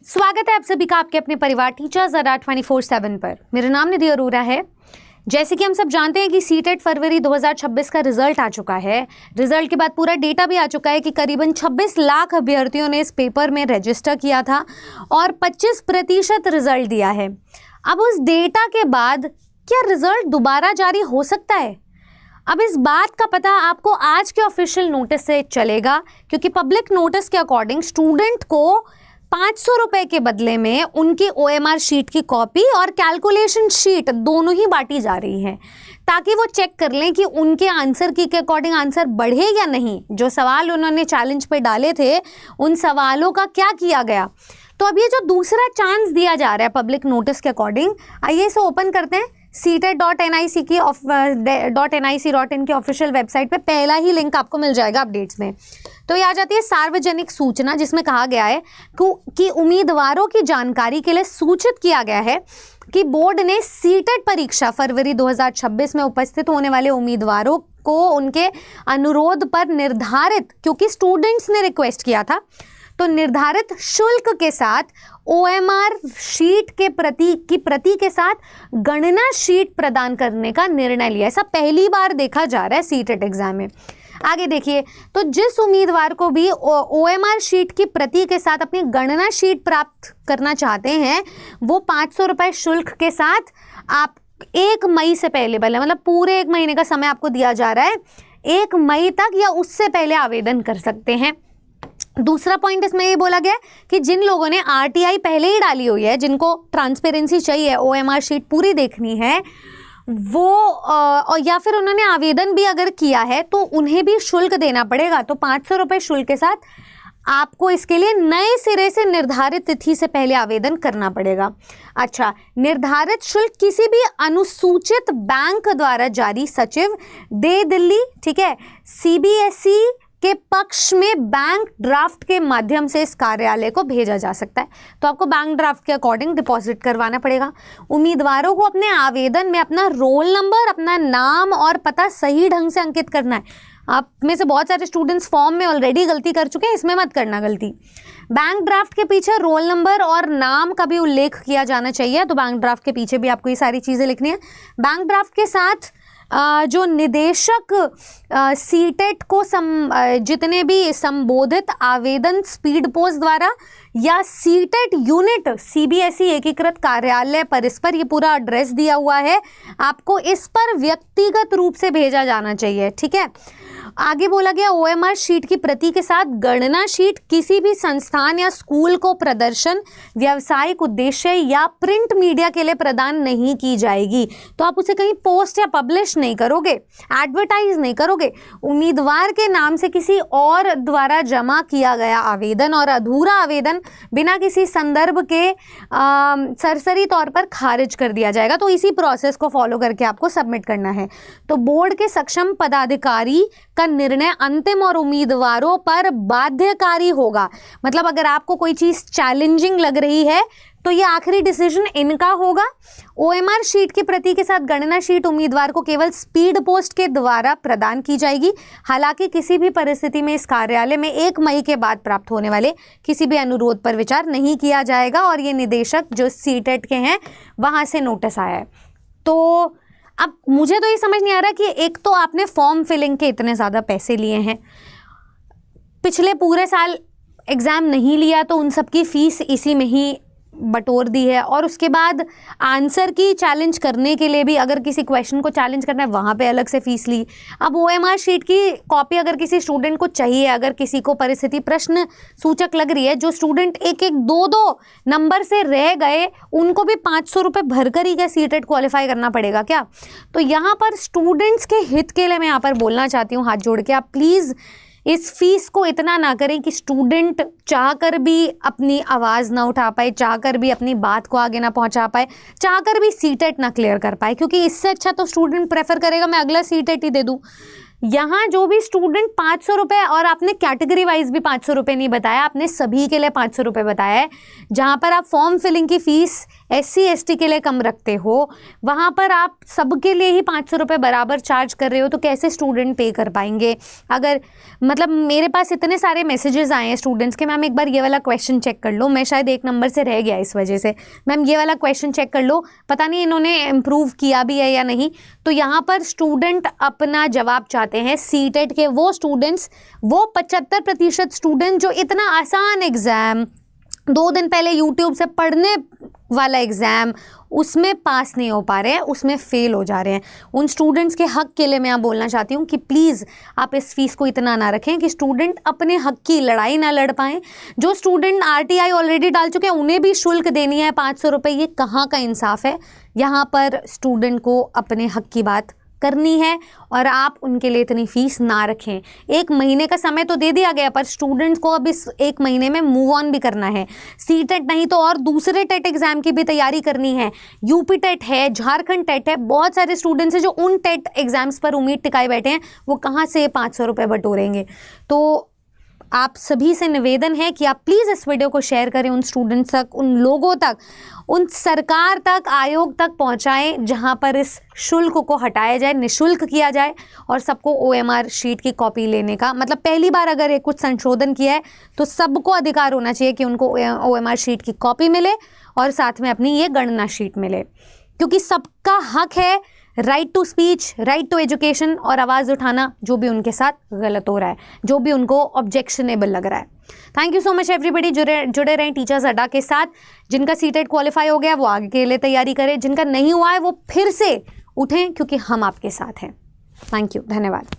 स्वागत है आप सभी का आपके अपने परिवार टीचर्स अड्डा 24/7 पर। मेरा नाम निधि अरोरा है। जैसे कि हम सब जानते हैं कि सीटेट फरवरी 2026 का रिजल्ट आ चुका है। रिजल्ट के बाद पूरा डेटा भी आ चुका है कि करीबन 26 लाख अभ्यर्थियों ने इस पेपर में रजिस्टर किया था और 25% रिजल्ट दिया है। अब उस डेटा के बाद क्या रिजल्ट दोबारा जारी हो सकता है? अब इस बात का पता आपको आज के ऑफिशियल नोटिस से चलेगा, क्योंकि पब्लिक नोटिस के अकॉर्डिंग स्टूडेंट को 500 रुपए के बदले में उनकी OMR शीट की कॉपी और कैलकुलेशन शीट दोनों ही बांटी जा रही है, ताकि वो चेक कर लें कि उनके आंसर की के अकॉर्डिंग आंसर बढ़े या नहीं। जो सवाल उन्होंने चैलेंज पे डाले थे उन सवालों का क्या किया गया। तो अब ये जो दूसरा चांस दिया जा रहा है पब्लिक नोटिस के अकॉर्डिंग, आइए इसे ओपन करते हैं। CTET.nic की .nic.in की ऑफिशियल वेबसाइट पे पहला ही लिंक आपको मिल जाएगा अपडेट्स में। तो ये आ जाती है सार्वजनिक सूचना, जिसमें कहा गया है कि उम्मीदवारों की जानकारी के लिए सूचित किया गया है कि बोर्ड ने सीटेट परीक्षा फरवरी 2026 में उपस्थित होने वाले उम्मीदवारों को उनके अनुरोध पर निर्धारित, क्योंकि स्टूडेंट्स ने रिक्वेस्ट किया था, तो निर्धारित शुल्क के साथ OMR शीट के प्रति के साथ गणना शीट प्रदान करने का निर्णय लिया। ऐसा पहली बार देखा जा रहा है सीटेट एग्जाम में। आगे देखिए, तो जिस उम्मीदवार को भी OMR शीट की प्रति के साथ अपनी गणना शीट प्राप्त करना चाहते हैं, वो 500 रुपये शुल्क के साथ आप 1 मई से पहले मतलब पूरे 1 महीने का समय आपको दिया जा रहा है, 1 मई तक या उससे पहले आवेदन कर सकते हैं। दूसरा पॉइंट इसमें ये बोला गया कि जिन लोगों ने RTI पहले ही डाली हुई है, जिनको ट्रांसपेरेंसी चाहिए, OMR शीट पूरी देखनी है, वो और या फिर उन्होंने आवेदन भी अगर किया है तो उन्हें भी शुल्क देना पड़ेगा। तो 500 रुपये शुल्क के साथ आपको इसके लिए नए सिरे से निर्धारित तिथि से पहले आवेदन करना पड़ेगा। अच्छा, निर्धारित शुल्क किसी भी अनुसूचित बैंक द्वारा जारी सचिव दे दिल्ली, ठीक है, CBSE के पक्ष में बैंक ड्राफ्ट के माध्यम से इस कार्यालय को भेजा जा सकता है। तो आपको बैंक ड्राफ्ट के अकॉर्डिंग डिपॉजिट करवाना पड़ेगा। उम्मीदवारों को अपने आवेदन में अपना रोल नंबर, अपना नाम और पता सही ढंग से अंकित करना है। आप में से बहुत सारे स्टूडेंट्स फॉर्म में ऑलरेडी गलती कर चुके हैं, इसमें मत करना गलती। बैंक ड्राफ्ट के पीछे रोल नंबर और नाम का भी उल्लेख किया जाना चाहिए, तो बैंक ड्राफ्ट के पीछे भी आपको ये सारी चीज़ें लिखनी है। बैंक ड्राफ्ट के साथ जो निदेशक सीटेट को जितने भी संबोधित आवेदन स्पीड पोस्ट द्वारा या सीटेट यूनिट CBSE एकीकृत कार्यालय परिसर, ये पूरा एड्रेस दिया हुआ है, आपको इस पर व्यक्तिगत रूप से भेजा जाना चाहिए, ठीक है। आगे बोला गया OMR शीट की प्रति के साथ गणना शीट किसी भी संस्थान या स्कूल को प्रदर्शन, व्यावसायिक उद्देश्य या प्रिंट मीडिया के लिए प्रदान नहीं की जाएगी। तो आप उसे कहीं पोस्ट या पब्लिश नहीं करोगे, एडवर्टाइज नहीं करोगे। उम्मीदवार के नाम से किसी और द्वारा जमा किया गया आवेदन और अधूरा आवेदन बिना किसी संदर्भ के सरसरी तौर पर खारिज कर दिया जाएगा। तो इसी प्रोसेस को फॉलो करके आपको सबमिट करना है। तो बोर्ड के सक्षम पदाधिकारी का निर्णय अंतिम और उम्मीदवारों पर बाध्यकारी होगा। मतलब अगर आपको कोई चीज़ चैलेंजिंग लग रही है तो ये आखिरी डिसीजन इनका होगा। OMR शीट की प्रति के साथ गणना शीट उम्मीदवार को केवल स्पीड पोस्ट के द्वारा प्रदान की जाएगी। हालांकि किसी भी परिस्थिति में इस कार्यालय में 1 मई के बाद प्राप्त होने वाले किसी भी अनुरोध पर विचार नहीं किया जाएगा। और ये निदेशक जो सीटेट के हैं वहाँ से नोटिस आया है। तो अब मुझे तो ये समझ नहीं आ रहा कि एक तो आपने फॉर्म फिलिंग के इतने ज़्यादा पैसे लिए हैं, पिछले पूरे साल एग्ज़ाम नहीं लिया तो उन सब की फ़ीस इसी में ही बटोर दी है, और उसके बाद आंसर की चैलेंज करने के लिए भी अगर किसी क्वेश्चन को चैलेंज करना है वहाँ पे अलग से फ़ीस ली। अब OMR शीट की कॉपी अगर किसी स्टूडेंट को चाहिए, अगर किसी को परिस्थिति प्रश्न सूचक लग रही है, जो स्टूडेंट 1-1, 2-2 नंबर से रह गए, उनको भी 500 रुपये भरकर ही क्या सीटेट क्वालिफाई करना पड़ेगा क्या? तो यहाँ पर स्टूडेंट्स के हित के लिए मैं यहाँ पर बोलना चाहती हूँ, हाथ जोड़ के, आप प्लीज़ इस फीस को इतना ना करें कि स्टूडेंट चाहकर भी अपनी आवाज़ ना उठा पाए, चाहकर भी अपनी बात को आगे ना पहुंचा पाए, चाहकर भी सीटेट ना क्लियर कर पाए। क्योंकि इससे अच्छा तो स्टूडेंट प्रेफर करेगा मैं अगला सीटेट ही दे दूं। यहाँ जो भी स्टूडेंट 500 रुपये, और आपने कैटेगरी वाइज भी 500 रुपये नहीं बताया, आपने सभी के लिए 500 रुपये बताया है। जहाँ पर आप फॉर्म फिलिंग की फ़ीस SC/ST के लिए कम रखते हो, वहाँ पर आप सबके लिए ही 500 रुपये बराबर चार्ज कर रहे हो, तो कैसे स्टूडेंट पे कर पाएंगे? अगर मतलब मेरे पास इतने सारे मैसेजेस आए हैं स्टूडेंट्स के, मैम एक बार ये वाला क्वेश्चन चेक कर लो, मैं शायद 1 नंबर से रह गया इस वजह से, मैम ये वाला क्वेश्चन चेक कर लो, पता नहीं इन्होंने इम्प्रूव किया भी है या नहीं। तो यहाँ पर स्टूडेंट अपना जवाब चाहते हैं। सीटेट के वो स्टूडेंट्स, वो 75% स्टूडेंट जो इतना आसान एग्ज़ाम 2 दिन पहले यूट्यूब से पढ़ने वाला एग्ज़ाम, उसमें पास नहीं हो पा रहे हैं, उसमें फ़ेल हो जा रहे हैं, उन स्टूडेंट्स के हक़ के लिए मैं बोलना चाहती हूँ कि प्लीज़ आप इस फ़ीस को इतना ना रखें कि स्टूडेंट अपने हक़ की लड़ाई ना लड़ पाएँ। जो स्टूडेंट RTI ऑलरेडी डाल चुके हैं उन्हें भी शुल्क देनी है 500 रुपये, ये कहाँ का इंसाफ है? यहाँ पर स्टूडेंट को अपने हक़ की बात करनी है और आप उनके लिए इतनी फ़ीस ना रखें। 1 महीने का समय तो दे दिया गया, पर स्टूडेंट्स को अब इस 1 महीने में मूव ऑन भी करना है। सीटेट नहीं तो और दूसरे टेट एग्ज़ाम की भी तैयारी करनी है। यूपी टेट है, झारखंड टेट है, बहुत सारे स्टूडेंट्स हैं जो उन टेट एग्ज़ाम्स पर उम्मीद टिकाए बैठे हैं, वो कहाँ से 500 रुपये बटोरेंगे? तो आप सभी से निवेदन है कि आप प्लीज़ इस वीडियो को शेयर करें, उन स्टूडेंट्स तक, उन लोगों तक, उन सरकार तक, आयोग तक पहुंचाएं जहां पर इस शुल्क को हटाया जाए, निःशुल्क किया जाए और सबको OMR शीट की कॉपी लेने का, मतलब पहली बार अगर ये कुछ संशोधन किया है तो सबको अधिकार होना चाहिए कि उनको OMR शीट की कॉपी मिले और साथ में अपनी ये गणना शीट मिले, क्योंकि सबका हक है right to speech, right to education और आवाज़ उठाना जो भी उनके साथ गलत हो रहा है, जो भी उनको ऑब्जेक्शनेबल लग रहा है। Thank you so much everybody. जुड़े रहें टीचर्स अड्डा के साथ। जिनका सीटेट क्वालिफाई हो गया वो आगे के लिए तैयारी करें, जिनका नहीं हुआ है वो फिर से उठें, क्योंकि हम आपके साथ हैं। थैंक यू, धन्यवाद।